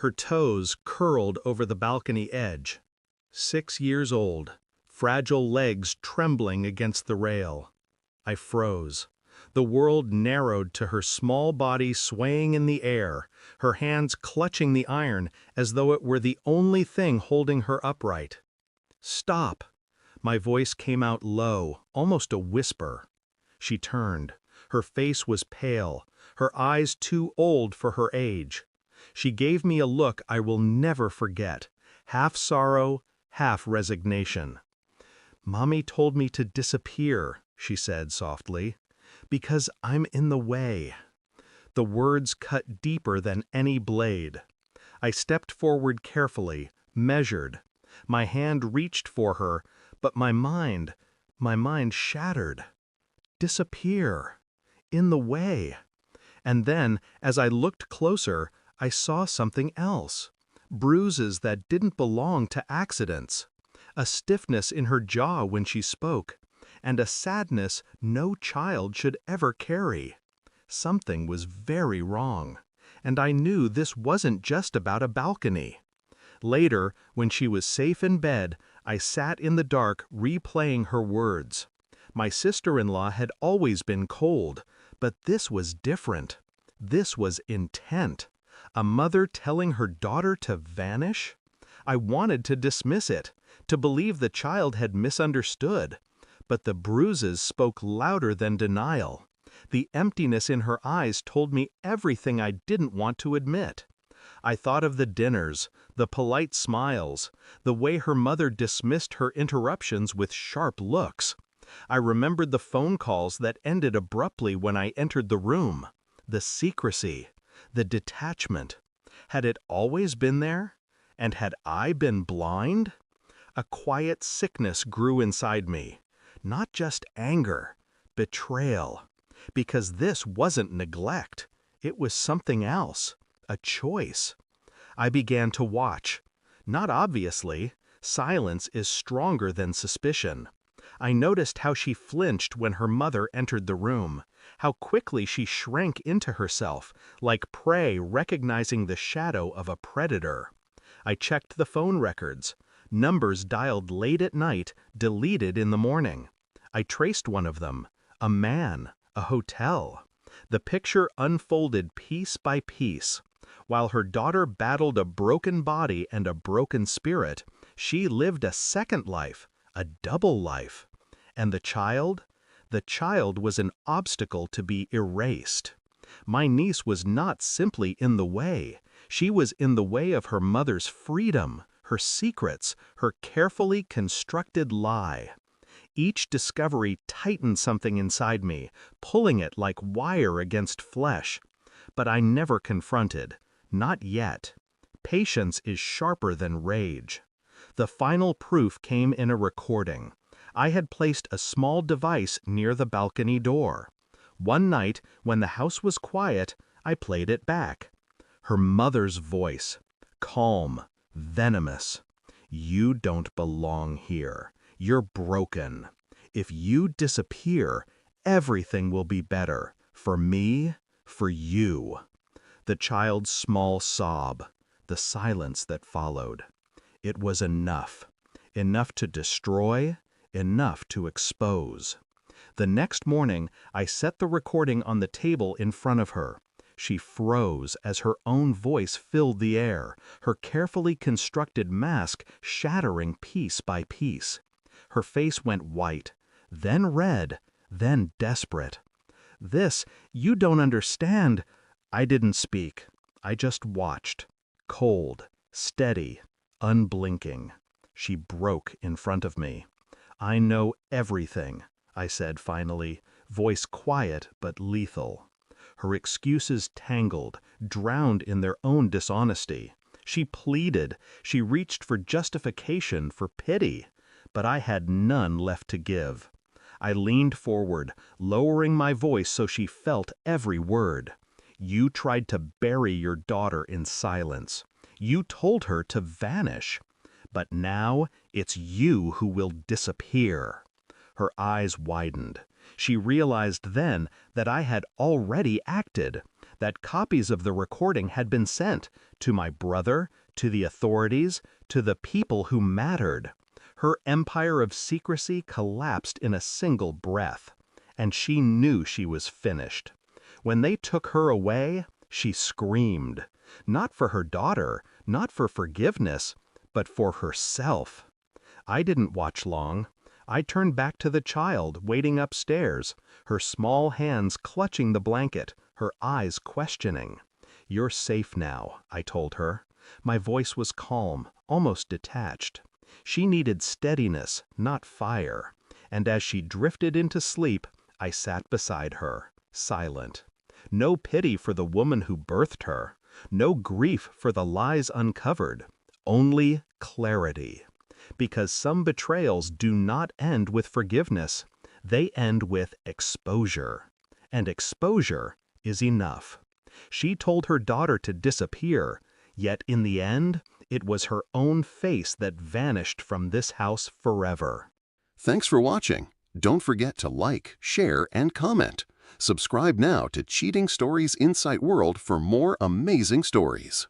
Her toes curled over the balcony edge. 6 years old, fragile legs trembling against the rail. I froze. The world narrowed to her small body swaying in the air, her hands clutching the iron as though it were the only thing holding her upright. "Stop!" My voice came out low, almost a whisper. She turned. Her face was pale, her eyes too old for her age. She gave me a look I will never forget, half sorrow, half resignation. "Mommy told me to disappear," she said softly, "because I'm in the way." The words cut deeper than any blade. I stepped forward carefully, measured. My hand reached for her, but my mind shattered. Disappear. In the way. And then, as I looked closer, I saw something else. Bruises that didn't belong to accidents. A stiffness in her jaw when she spoke, and a sadness no child should ever carry. Something was very wrong, and I knew this wasn't just about a balcony. Later, when she was safe in bed, I sat in the dark replaying her words. My sister-in-law had always been cold, but this was different. This was intent. A mother telling her daughter to vanish? I wanted to dismiss it, to believe the child had misunderstood. But the bruises spoke louder than denial. The emptiness in her eyes told me everything I didn't want to admit. I thought of the dinners, the polite smiles, the way her mother dismissed her interruptions with sharp looks. I remembered the phone calls that ended abruptly when I entered the room. The secrecy, the detachment. Had it always been there? And had I been blind? A quiet sickness grew inside me. Not just anger, betrayal. Because this wasn't neglect. It was something else. A choice. I began to watch. Not obviously. Silence is stronger than suspicion. I noticed how she flinched when her mother entered the room, how quickly she shrank into herself, like prey recognizing the shadow of a predator. I checked the phone records. Numbers dialed late at night, deleted in the morning. I traced one of them. A man. A hotel. The picture unfolded piece by piece. While her daughter battled a broken body and a broken spirit, she lived a second life, a double life. And the child? The child was an obstacle to be erased. My niece was not simply in the way. She was in the way of her mother's freedom, her secrets, her carefully constructed lie. Each discovery tightened something inside me, pulling it like wire against flesh. But I never confronted. Not yet. Patience is sharper than rage. The final proof came in a recording. I had placed a small device near the balcony door. One night, when the house was quiet, I played it back. Her mother's voice. Calm, venomous. "You don't belong here. You're broken. If you disappear, everything will be better. For me, for you." The child's small sob, the silence that followed. It was enough. Enough to destroy, enough to expose. The next morning, I set the recording on the table in front of her. She froze as her own voice filled the air, her carefully constructed mask shattering piece by piece. Her face went white, then red, then desperate. "This, you don't understand." I didn't speak. I just watched. Cold, steady, unblinking. She broke in front of me. "I know everything," I said finally, voice quiet but lethal. Her excuses tangled, drowned in their own dishonesty. She pleaded, she reached for justification, for pity, but I had none left to give. I leaned forward, lowering my voice so she felt every word. "You tried to bury your daughter in silence. You told her to vanish. But now it's you who will disappear." Her eyes widened. She realized then that I had already acted, that copies of the recording had been sent to my brother, to the authorities, to the people who mattered. Her empire of secrecy collapsed in a single breath, and she knew she was finished. When they took her away, she screamed, not for her daughter, not for forgiveness, but for herself. I didn't watch long. I turned back to the child waiting upstairs, her small hands clutching the blanket, her eyes questioning. "You're safe now," I told her. My voice was calm, almost detached. She needed steadiness, not fire. And as she drifted into sleep, I sat beside her, silent. No pity for the woman who birthed her. No grief for the lies uncovered. Only clarity. Because some betrayals do not end with forgiveness. They end with exposure. And exposure is enough. She told her daughter to disappear, yet in the end, it was her own face that vanished from this house forever. Thanks for watching. Don't forget to like, share, and comment. Subscribe now to Cheating Stories Insight World for more amazing stories.